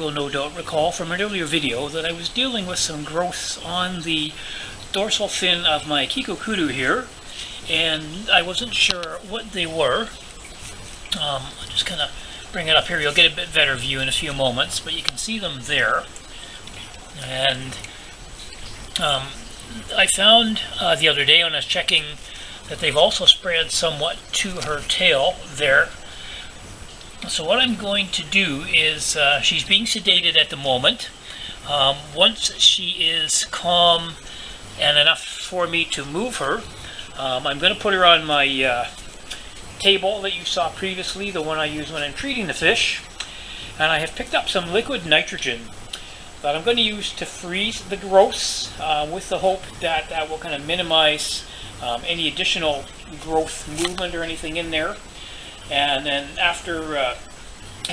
will no doubt recall from an earlier video that I was dealing with some growths on the dorsal fin of my Kikokudu here, and I wasn't sure what they were. I'm just going to bring it up here. You'll get a bit better view in a few moments, but you can see them there. And I found the other day when I was checking that they've also spread somewhat to her tail there. So what I'm going to do is, she's being sedated at the moment. Once she is calm and enough for me to move her, I'm going to put her on my table that you saw previously, the one I use when I'm treating the fish. And I have picked up some liquid nitrogen that I'm going to use to freeze the growths, with the hope that that will kind of minimize any additional growth movement or anything in there. And then after a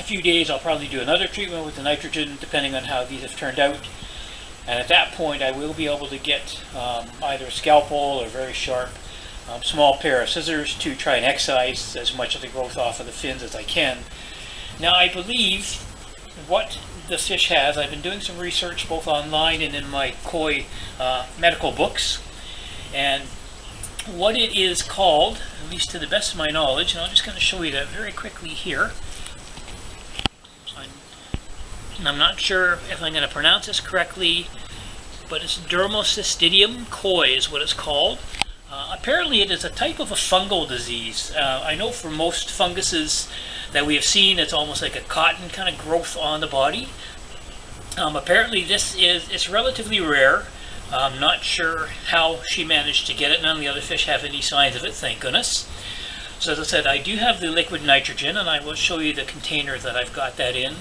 few days, I'll probably do another treatment with the nitrogen, depending on how these have turned out. And at that point, I will be able to get either a scalpel or a very sharp small pair of scissors to try and excise as much of the growth off of the fins as I can. Now, I believe what the fish has, I've been doing some research both online and in my koi medical books, and what it is called, at least to the best of my knowledge, and I'm just going to show you that very quickly here. I'm not sure if I'm going to pronounce this correctly, but it's Dermocystidium koi is what it's called. Apparently it is a type of a fungal disease. I know for most funguses that we have seen, it's almost like a cotton kind of growth on the body. Apparently it's relatively rare. I'm not sure how she managed to get it. None of the other fish have any signs of it, thank goodness. So as I said, I do have the liquid nitrogen, and I will show you the container that I've got that in.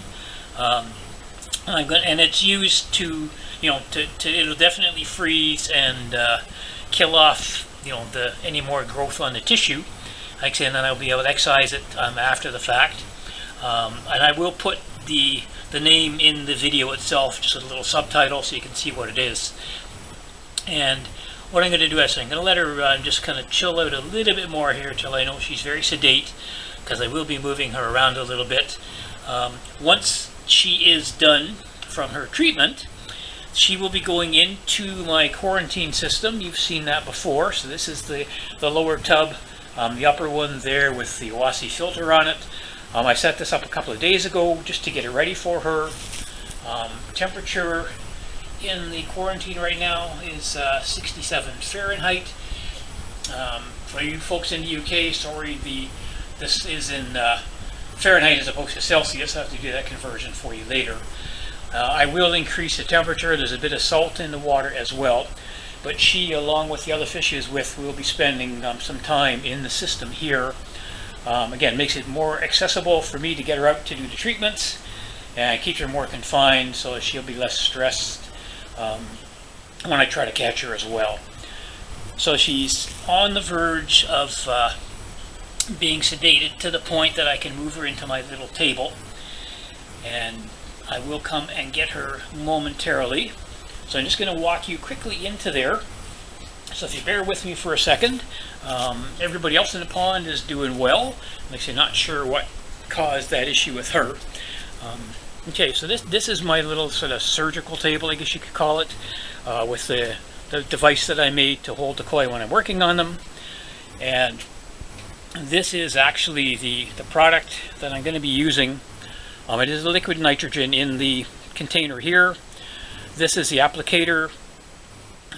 And it's used to, it'll definitely freeze and kill off, any more growth on the tissue. Like I said, and then I'll be able to excise it after the fact. And I will put the name in the video itself, just a little subtitle so you can see what it is. And what I'm going to do is I'm going to let her just kind of chill out a little bit more here till I know she's very sedate, because I will be moving her around a little bit. Once she is done from her treatment, she will be going into my quarantine system. You've seen that before. So this is the lower tub, the upper one there with the Owasi filter on it. I set this up a couple of days ago just to get it ready for her. Temperature in the quarantine right now is 67 Fahrenheit. For you folks in the UK, sorry, this is in Fahrenheit as opposed to Celsius. I'll have to do that conversion for you later. I will increase the temperature. There's a bit of salt in the water as well. But she, along with the other fish she's with, will be spending some time in the system here. Again, makes it more accessible for me to get her out to do the treatments, and keeps her more confined so she'll be less stressed when I try to catch her as well. So she's on the verge of being sedated to the point that I can move her into my little table, and I will come and get her momentarily. So I'm just going to walk you quickly into there. So if you bear with me for a second, everybody else in the pond is doing well. I'm actually not sure what caused that issue with her. Okay, so this is my little sort of surgical table, I guess you could call it, with the device that I made to hold the koi when I'm working on them. And this is actually the product that I'm going to be using. It is liquid nitrogen in the container here. This is the applicator.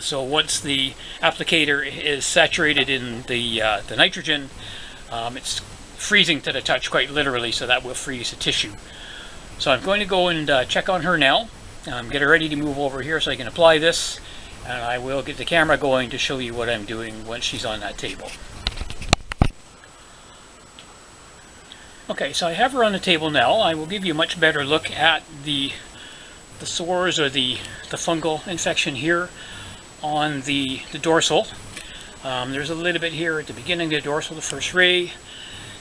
So once the applicator is saturated in the nitrogen, it's freezing to the touch quite literally, so that will freeze the tissue. So I'm going to go and check on her now, get her ready to move over here so I can apply this, and I will get the camera going to show you what I'm doing once she's on that table. Okay, so I have her on the table now. I will give you a much better look at the sores or the fungal infection here on the dorsal. There's a little bit here at the beginning of the dorsal, the first ray,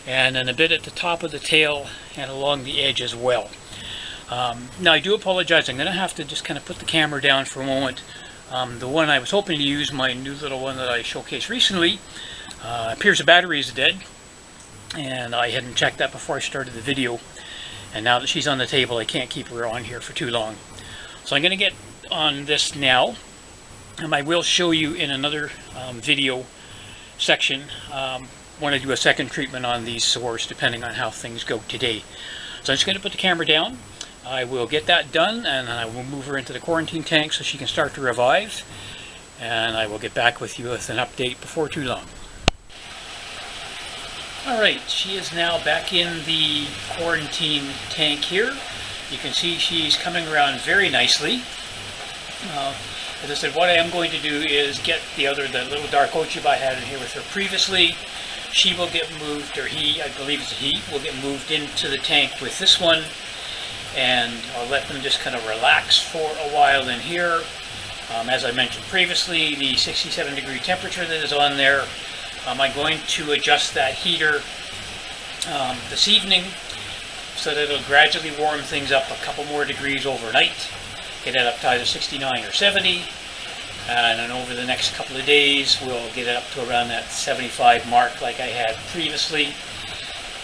and then a bit at the top of the tail and along the edge as well. Now I do apologize, I'm going to have to just kind of put the camera down for a moment. The one I was hoping to use, my new little one that I showcased recently, appears the battery is dead, and I hadn't checked that before I started the video. And now that she's on the table, I can't keep her on here for too long. So I'm going to get on this now. I will show you in another video section when I do a second treatment on these sores, depending on how things go today. So I'm just going to put the camera down. I will get that done, and I will move her into the quarantine tank so she can start to revive. And I will get back with you with an update before too long. Alright, she is now back in the quarantine tank here. You can see she's coming around very nicely. As I said, what I am going to do is get the little dark Ochiba I had in here with her previously. She will get moved, or he, I believe it's a he, will get moved into the tank with this one. And I'll let them just kind of relax for a while in here. As I mentioned previously, the 67-degree temperature that is on there, I'm going to adjust that heater this evening so that it'll gradually warm things up a couple more degrees overnight. Get it up to either 69 or 70, and then over the next couple of days we'll get it up to around that 75 mark like I had previously,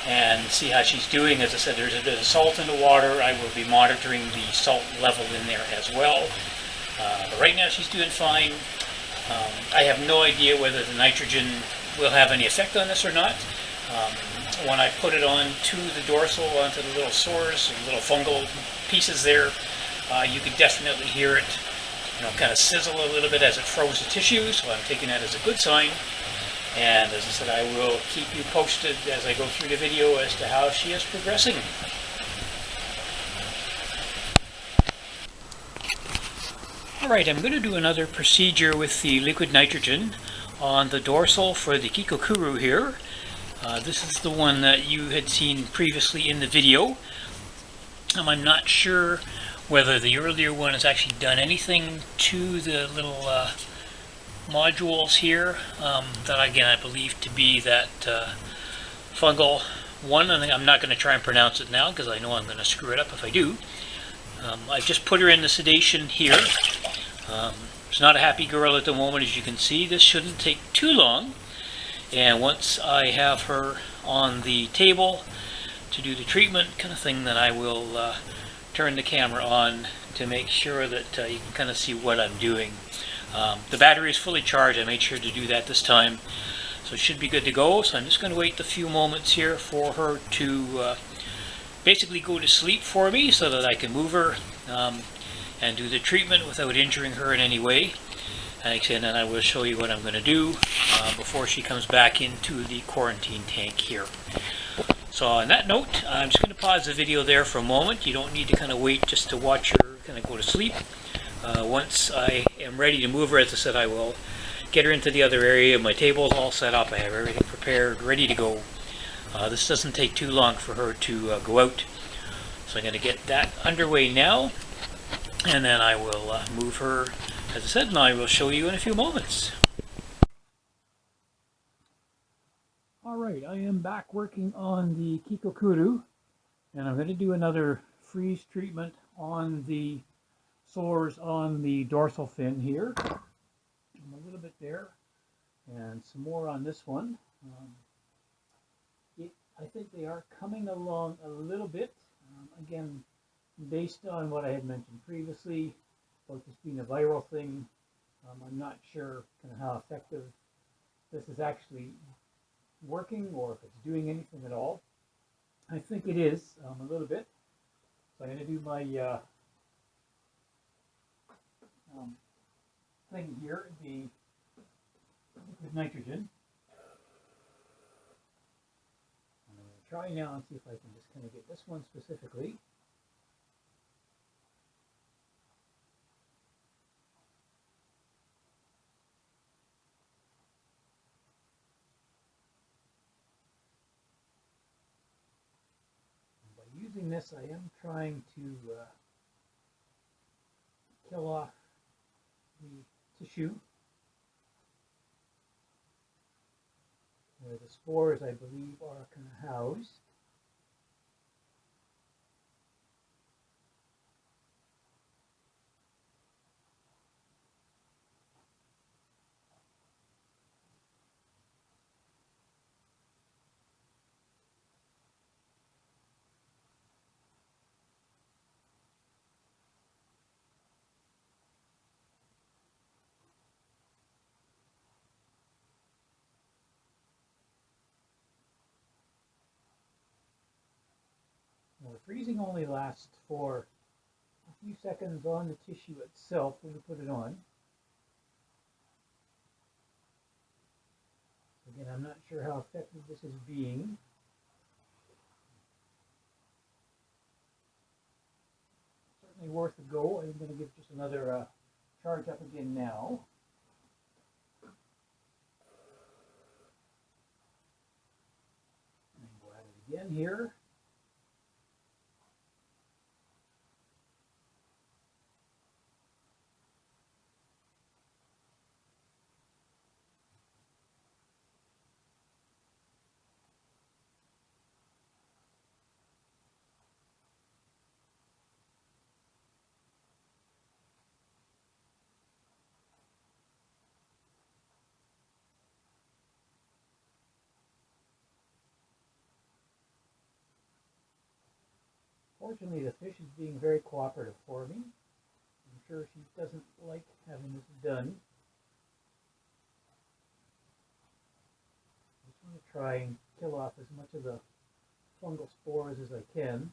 and see how she's doing. As I said, there's a bit of salt in the water. I will be monitoring the salt level in there as well. But right now she's doing fine. I have no idea whether the nitrogen will have any effect on this or not. When I put it on to the dorsal, onto the little sores, and little fungal pieces there, you could definitely hear it, kind of sizzle a little bit as it froze the tissue, so I'm taking that as a good sign. And as I said, I will keep you posted as I go through the video as to how she is progressing. Alright, I'm going to do another procedure with the liquid nitrogen on the dorsal for the Kikokuru here. This is the one that you had seen previously in the video. I'm not sure whether the earlier one has actually done anything to the little modules here that, again, I believe to be that fungal one. I'm not going to try and pronounce it now because I know I'm going to screw it up if I do. I've just put her in the sedation here. She's not a happy girl at the moment, as you can see. This shouldn't take too long, and once I have her on the table to do the treatment kind of thing, then I will turn the camera on to make sure that you can kind of see what I'm doing. The battery is fully charged. I made sure to do that this time, so it should be good to go. So I'm just going to wait a few moments here for her to basically go to sleep for me so that I can move her and do the treatment without injuring her in any way. And then I will show you what I'm going to do before she comes back into the quarantine tank here. So on that note, I'm just going to pause the video there for a moment. You don't need to kind of wait just to watch her kind of go to sleep. Once I am ready to move her, as I said, I will get her into the other area. My table is all set up. I have everything prepared, ready to go. This doesn't take too long for her to go out. So I'm going to get that underway now, and then I will move her, as I said, and I will show you in a few moments. Alright, I am back working on the Kikokuru, and I'm going to do another freeze treatment on the sores on the dorsal fin here. A little bit there, and some more on this one. I think they are coming along a little bit. Again, based on what I had mentioned previously about this being a viral thing, I'm not sure kind of how effective this is actually working or if it's doing anything at all. I think it is a little bit. So I'm going to do my thing here, the liquid nitrogen. I'm going to try now and see if I can just kind of get this one specifically. Using this, I am trying to kill off the tissue where the spores, I believe, are kind of housed. freezing only lasts for a few seconds on the tissue itself when you put it on. Again, I'm not sure how effective this is being. Certainly worth a go. I'm going to give just another charge up again now. And go at it again here. Fortunately, the fish is being very cooperative for me. I'm sure she doesn't like having this done. I just want to try and kill off as much of the fungal spores as I can.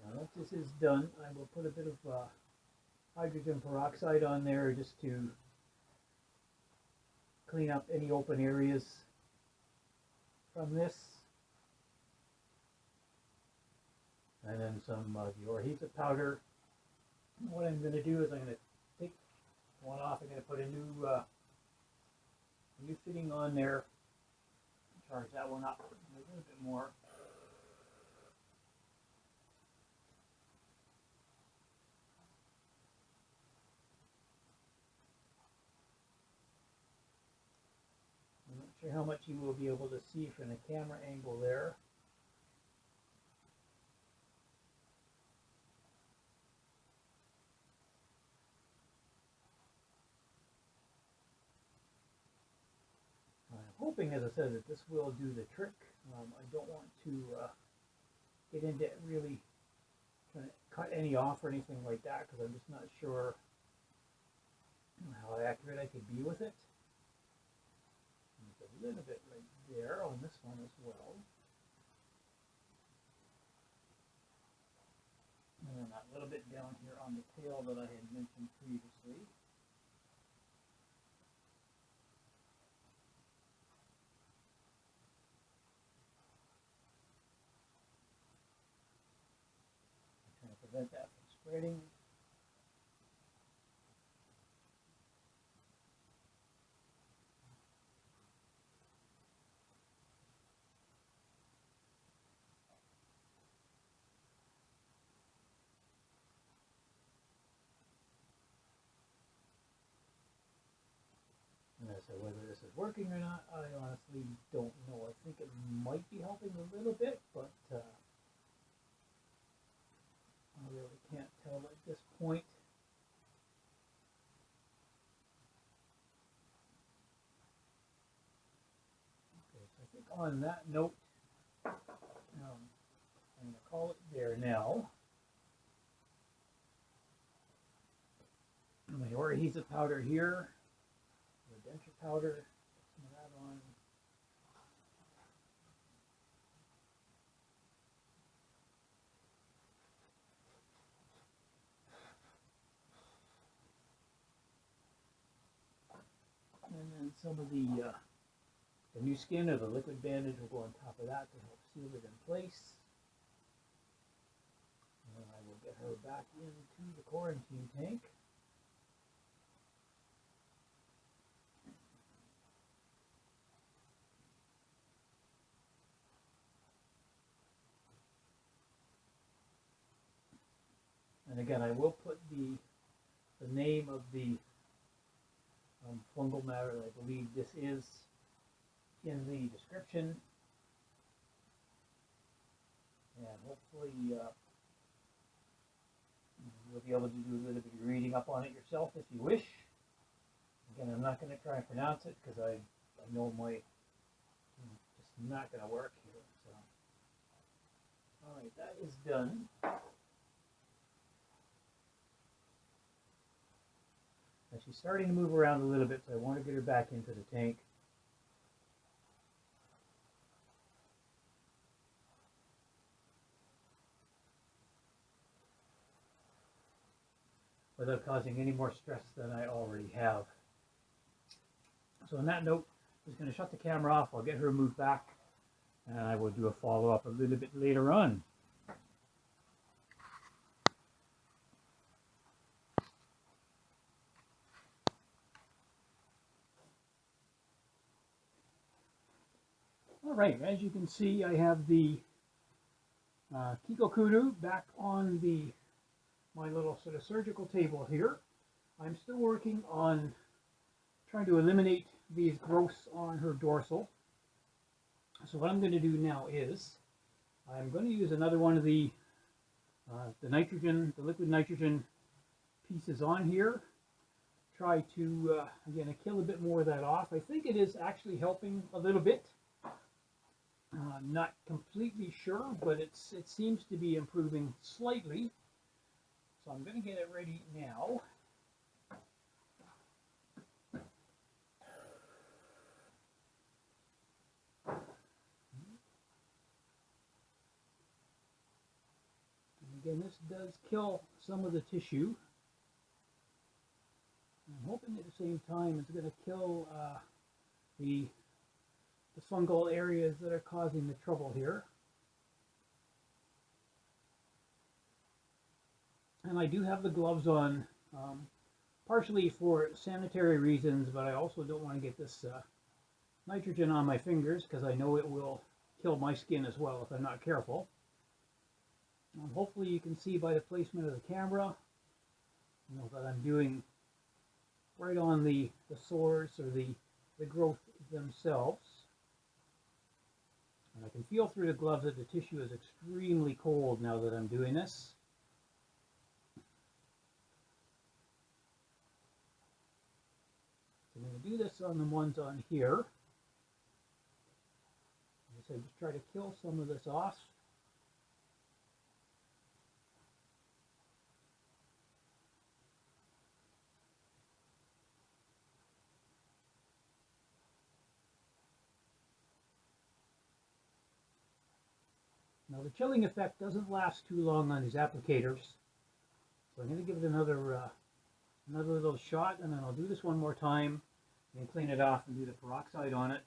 Now, once this is done, I will put a bit of hydrogen peroxide on there just to clean up any open areas from this. And then some of your adhesive powder. What I'm going to do is I'm going to take one off. I'm going to put a new fitting on there. Charge that one up a little bit more. I'm not sure how much you will be able to see from the camera angle there. I'm hoping, as I said, that this will do the trick. I don't want to get into really trying to cut any off or anything like that because I'm just not sure how accurate I could be with it. There's a little bit right there on this one as well. And then that little bit down here on the tail that I had mentioned previously. I'm trying to prevent that from spreading. And so whether this is working or not, I honestly don't know. I think it might be helping a little bit, but I really can't tell at this point. Okay, so I think on that note, I'm going to call it there now. My adhesive powder here. Denture powder, some of that on. And then some of the new skin or the liquid bandage will go on top of that to help seal it in place. And then I will get her back into the quarantine tank. And again, I will put the name of the fungal matter that I believe this is in the description. And hopefully you'll be able to do a little bit of reading up on it yourself if you wish. Again, I'm not going to try and pronounce it because I know my just not going to work here. So, all right, that is done. And she's starting to move around a little bit, so I want to get her back into the tank. Without causing any more stress than I already have. So on that note, I'm just going to shut the camera off. I'll get her moved back, and I will do a follow-up a little bit later on. All right, as you can see, I have the Kikokudu back on my little sort of surgical table here. I'm still working on trying to eliminate these growths on her dorsal. So what I'm going to do now is I'm going to use another one of the liquid nitrogen pieces on here. Try to again kill a bit more of that off. I think it is actually helping a little bit. I'm not completely sure, but it seems to be improving slightly. So I'm going to get it ready now. And again, this does kill some of the tissue. I'm hoping at the same time it's going to kill the fungal areas that are causing the trouble here. And I do have the gloves on, partially for sanitary reasons, but I also don't want to get this nitrogen on my fingers because I know it will kill my skin as well if I'm not careful. Hopefully you can see by the placement of the camera, that I'm doing right on the sores or the growth themselves. And I can feel through the gloves that the tissue is extremely cold now that I'm doing this. So I'm going to do this on the ones on here. So just try to kill some of this off. Now the chilling effect doesn't last too long on these applicators, so I'm going to give it another little shot, and then I'll do this one more time and clean it off and do the peroxide on it.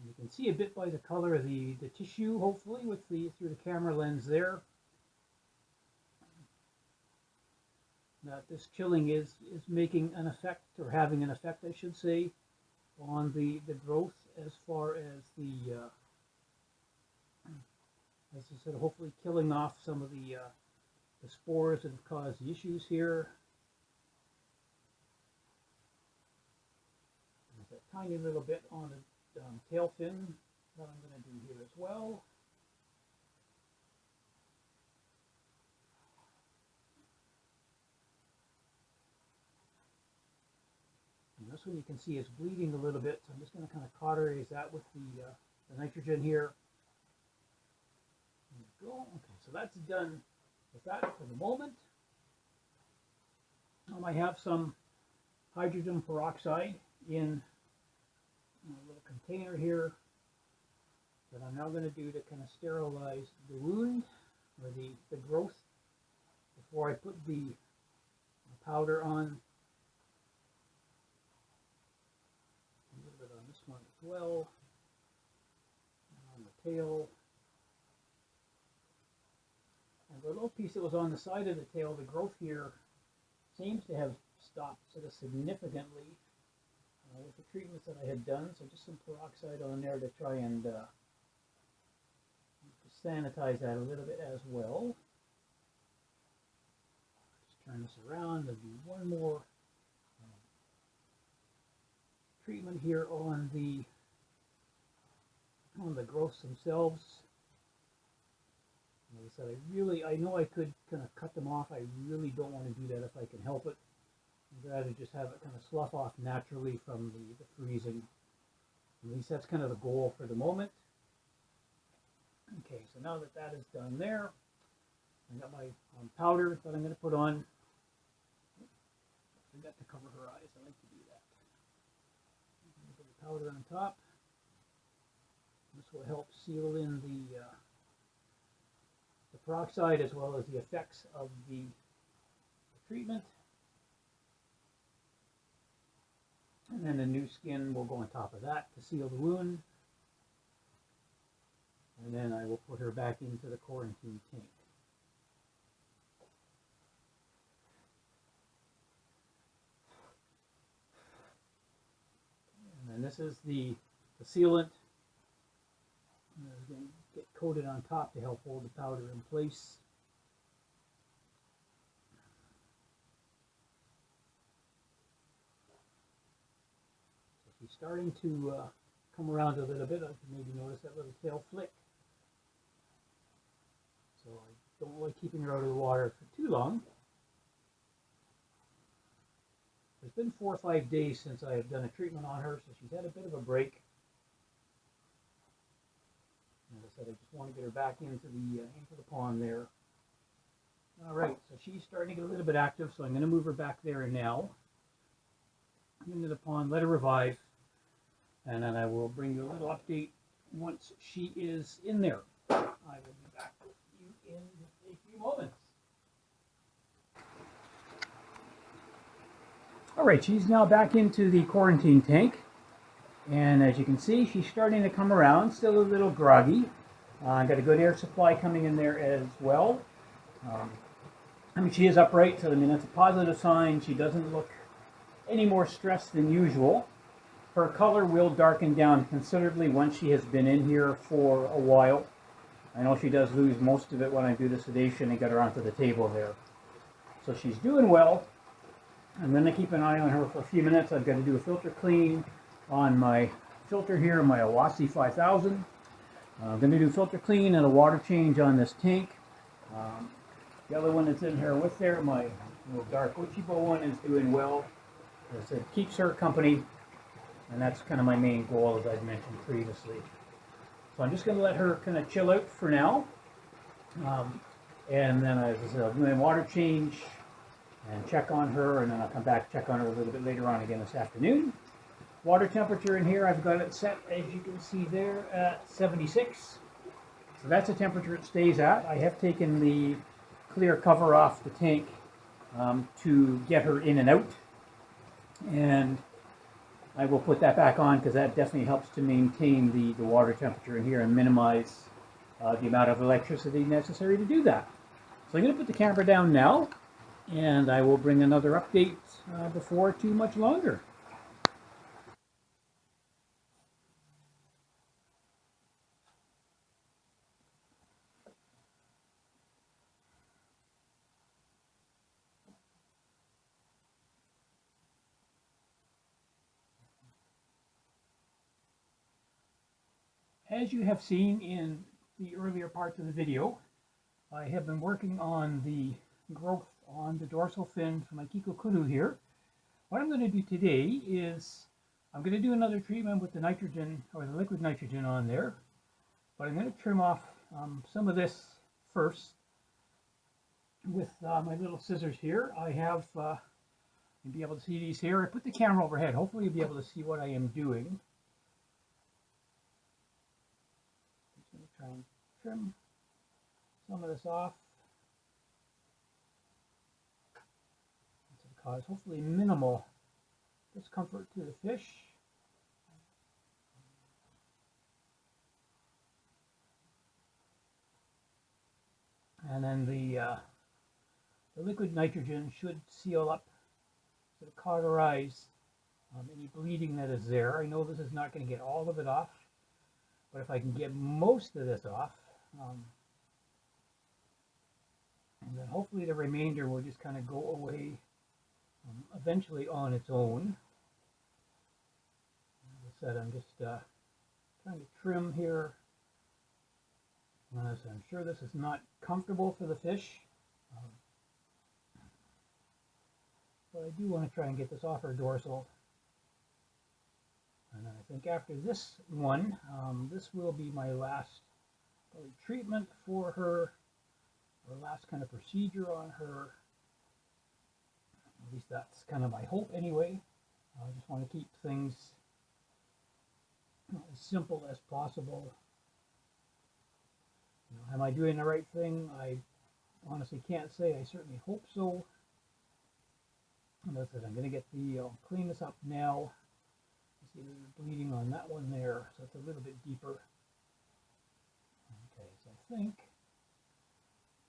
You can see a bit by the color of the tissue, hopefully, with through the camera lens there, that this chilling is making an effect, or having an effect, I should say, on the growth as far as as I said, hopefully killing off some of the spores that have caused the issues here. There's a tiny little bit on the tail fin that I'm going to do here as well. And this one you can see is bleeding a little bit, so I'm just going to kind of cauterize that with the nitrogen here. There we go. Okay, so that's done with that for the moment. I have some hydrogen peroxide in a little container here that I'm now going to do to kind of sterilize the wound or the growth before I put the powder on. A little bit on this one as well, and on the tail. And the little piece that was on the side of the tail, the growth here seems to have stopped sort of significantly with the treatments that I had done. So just some peroxide on there to try and sanitize that a little bit as well. Just turn this around and do one more treatment here on the growths themselves. Like I said, I know I could kind of cut them off. I really don't want to do that if I can help it. I'd rather just have it kind of slough off naturally from the freezing. At least that's kind of the goal for the moment. Okay, so now that that is done there, I got my powder that I'm going to put on. I forgot to cover her eyes. I like to do that. Put the powder on top. This will help seal in the peroxide as well as the effects of the treatment. And then the new skin will go on top of that to seal the wound. And then I will put her back into the quarantine tank. And then this is the sealant. It's going to get coated on top to help hold the powder in place. So she's starting to come around a little bit. I can maybe notice that little tail flick. So I don't like keeping her out of the water for too long. It's been 4 or 5 days since I have done a treatment on her, so she's had a bit of a break. As I said, I just want to get her back into the pond there. All right, so she's starting to get a little bit active, so I'm going to move her back there now into the pond, let her revive, and then I will bring you a little update once she is in there. I will be back with you in a few moments. All right, she's now back into the quarantine tank. And as you can see, she's starting to come around, still a little groggy. I've got a good air supply coming in there as well. I mean, she is upright, so I mean, that's a positive sign. She doesn't look any more stressed than usual. Her color will darken down considerably once she has been in here for a while. I know she does lose most of it when I do the sedation and get her onto the table there. So she's doing well. I'm going to keep an eye on her for a few minutes. I've got to do a filter clean on my filter here, my Awasi 5000. I'm going to do a filter clean and a water change on this tank. The other one that's in here with there, my little dark Uchibo one, is doing well. As I said, keeps her company, and that's kind of my main goal, as I've mentioned previously. So I'm just going to let her kind of chill out for now. And then, as I said, I'll do my water change and check on her, and then I'll come back check on her a little bit later on again this afternoon. Water temperature in here, I've got it set, as you can see there, at 76. So that's the temperature it stays at. I have taken the clear cover off the tank to get her in and out. And I will put that back on because that definitely helps to maintain the water temperature in here and minimize the amount of electricity necessary to do that. So I'm going to put the camera down now, and I will bring another update before too much longer. As you have seen in the earlier parts of the video, I have been working on the growth on the dorsal fin for my Kikokuru here. What I'm going to do today is I'm going to do another treatment with the nitrogen, or the liquid nitrogen on there, but I'm going to trim off some of this first with my little scissors here. I have, you'll be able to see these here. I put the camera overhead. Hopefully you'll be able to see what I am doing. Try and trim some of this off to cause hopefully minimal discomfort to the fish. And then the liquid nitrogen should seal up, sort of cauterize any bleeding that is there. I know this is not going to get all of it off, but if I can get most of this off, and then hopefully the remainder will just kind of go away eventually on its own. As I said, I'm just trying to trim here So I'm sure this is not comfortable for the fish, but I do want to try and get this off her dorsal. And then I think after this one, this will be my last treatment for her, or last kind of procedure on her. At least that's kind of my hope anyway. I just want to keep things as simple as possible. Am I doing the right thing? I honestly can't say. I certainly hope so. And that's it. I'm going to get the clean this up now. See, there's bleeding on that one there, so it's a little bit deeper. Okay, so I think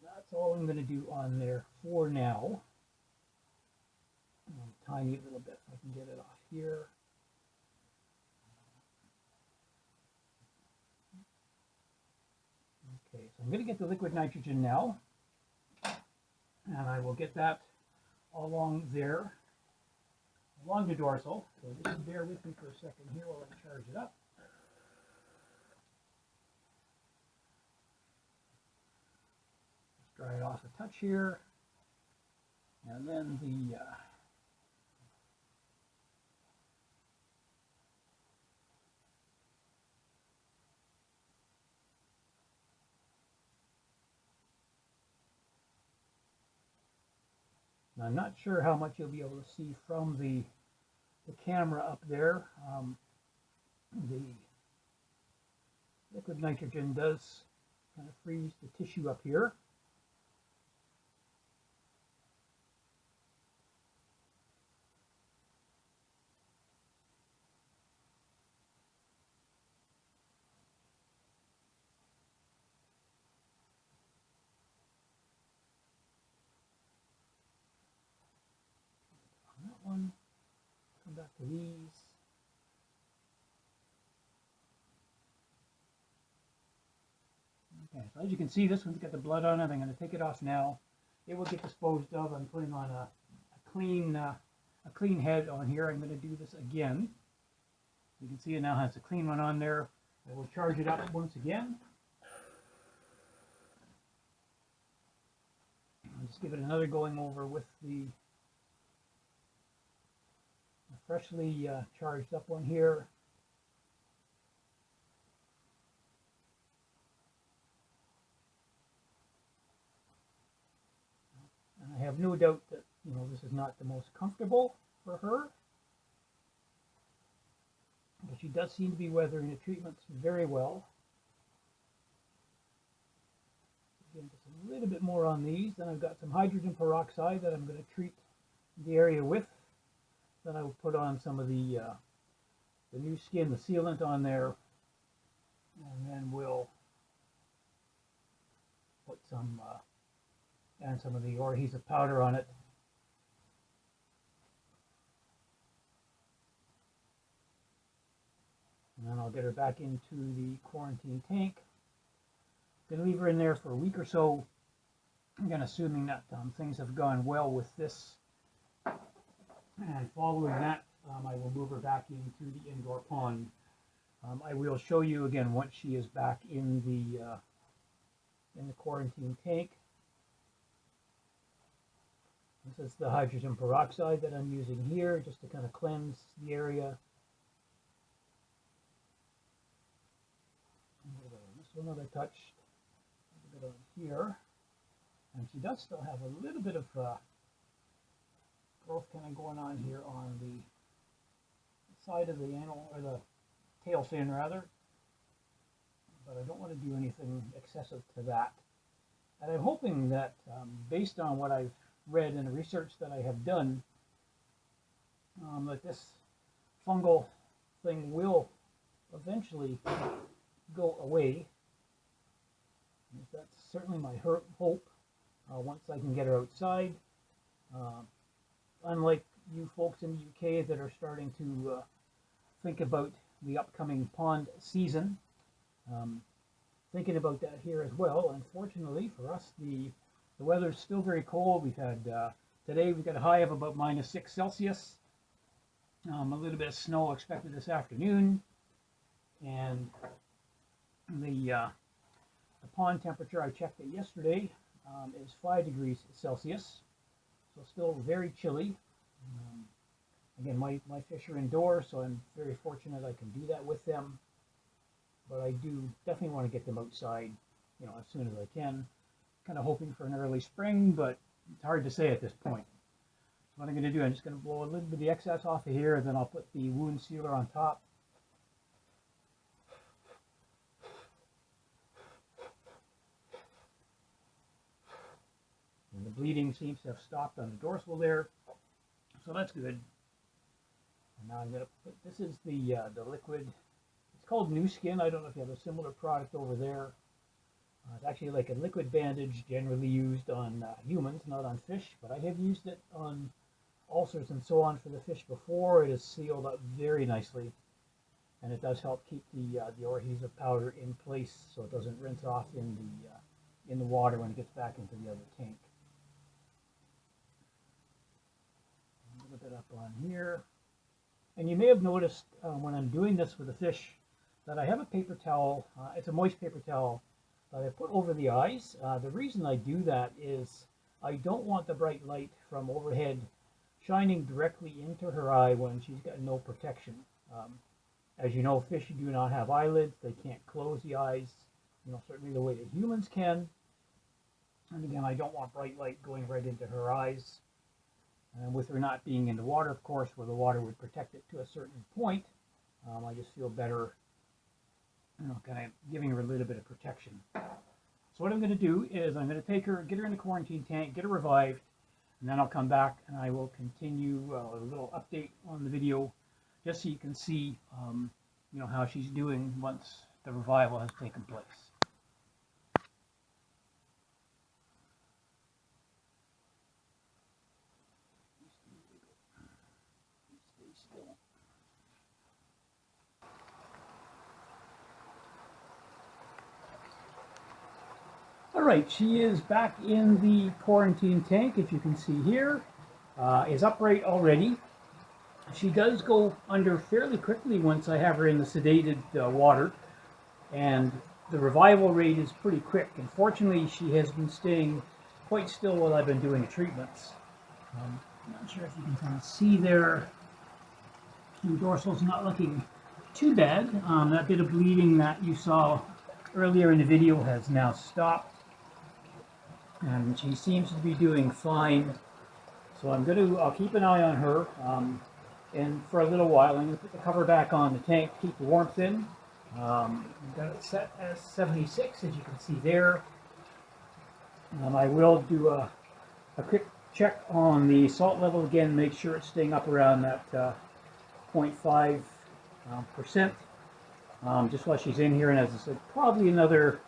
that's all I'm going to do on there for now. Tiny little bit, if I can get it off here. Okay, so I'm going to get the liquid nitrogen now, and I will get that along there, along the dorsal. So just bear with me for a second here while I charge it up. Just dry it off a touch here, and then the now, I'm not sure how much you'll be able to see from the camera up there. The liquid nitrogen does kind of freeze the tissue up here. On that one, come back to these. Okay, so as you can see, this one's got the blood on it. I'm going to take it off now. It will get disposed of. I'm putting on a clean head on here. I'm going to do this again. You can see it now has a clean one on there. I will charge it up once again. I'll just give it another going over with the freshly charged up one here. And I have no doubt that, this is not the most comfortable for her, but she does seem to be weathering the treatments very well. Again, just a little bit more on these. Then I've got some hydrogen peroxide that I'm going to treat the area with. Then I will put on some of the new skin, the sealant on there, and then we'll put some and some of the adhesive powder on it. And then I'll get her back into the quarantine tank. I'm going to leave her in there for a week or so, again assuming that things have gone well with this. And following that, I will move her back into the indoor pond. I will show you again once she is back in the quarantine tank. This is the hydrogen peroxide that I'm using here, just to kind of cleanse the area. This one that I touched, a bit on here, and she does still have a little bit of growth kind of going on here on the side of the anal, or the tail fin rather, but I don't want to do anything excessive to that. And I'm hoping that based on what I've read and the research that I have done, that this fungal thing will eventually go away. That's certainly my hope once I can get her outside. Unlike you folks in the UK that are starting to think about the upcoming pond season, thinking about that here as well. Unfortunately for us, the weather's still very cold. We've had today we've got a high of about -6 Celsius. A little bit of snow expected this afternoon, and the The pond temperature, I checked it yesterday, is 5 degrees Celsius, so still very chilly. Again, my fish are indoors, so I'm very fortunate I can do that with them. But I do definitely want to get them outside, you know, as soon as I can. Kind of hoping for an early spring, but it's hard to say at this point. So what I'm going to do, I'm just going to blow a little bit of the excess off of here, and then I'll put the wound sealer on top. And the bleeding seems to have stopped on the dorsal there, so that's good. And now I'm going to put, this is the liquid, it's called New Skin. I don't know if you have a similar product over there. It's actually like a liquid bandage generally used on humans, not on fish, but I have used it on ulcers and so on for the fish before. It is sealed up very nicely, and it does help keep the adhesive powder in place so it doesn't rinse off in the water when it gets back into the other tank. A little bit up on here. And you may have noticed when I'm doing this with the fish that I have a paper towel. It's a moist paper towel that I put over the eyes. The reason I do that is I don't want the bright light from overhead shining directly into her eye when she's got no protection. As you know, fish do not have eyelids. They can't close the eyes, you know, certainly the way that humans can. And again, I don't want bright light going right into her eyes. And with her not being in the water, of course, where the water would protect it to a certain point, I just feel better, you know, kind of giving her a little bit of protection. So what I'm going to do is I'm going to take her, get her in the quarantine tank, get her revived, and then I'll come back and I will continue a little update on the video, just so you can see, you know, how she's doing once the revival has taken place. All right, she is back in the quarantine tank, if you can see here, is upright already. She does go under fairly quickly once I have her in the sedated water, and the revival rate is pretty quick. Unfortunately, she has been staying quite still while I've been doing the treatments. I'm not sure if you can kind of see there, the dorsal's not looking too bad. That bit of bleeding that you saw earlier in the video has now stopped. And she seems to be doing fine. So I'll keep an eye on her. And for a little while, I'm going to put the cover back on the tank, keep the warmth in. I've got it set as 76, as you can see there. I will do a quick check on the salt level again, make sure it's staying up around that 0.5%. Just while she's in here, and as I said, probably another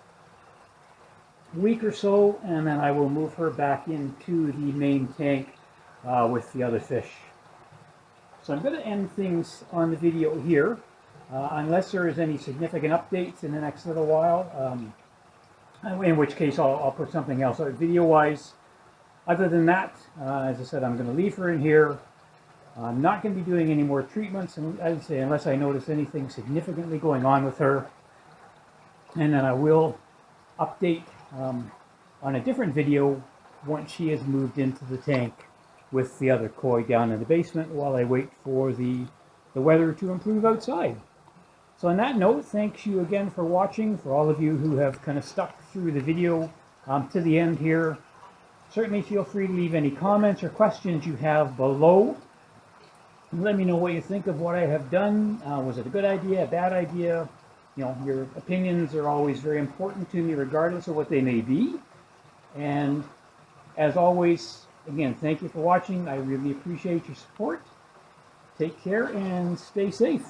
week or so, and then I will move her back into the main tank with the other fish. So I'm going to end things on the video here, unless there is any significant updates in the next little while, in which case I'll put something else out video-wise. Other than that, as I said, I'm going to leave her in here. I'm not going to be doing any more treatments, and as I say, unless I notice anything significantly going on with her. And then I will update on a different video once she has moved into the tank with the other koi down in the basement while I wait for the weather to improve outside. So on that note, thanks you again for watching. For all of you who have kind of stuck through the video to the end here, certainly feel free to leave any comments or questions you have below. Let me know what you think of what I have done. Was it a good idea, a bad idea? You know, your opinions are always very important to me, regardless of what they may be. And as always, again, thank you for watching. I really appreciate your support. Take care and stay safe.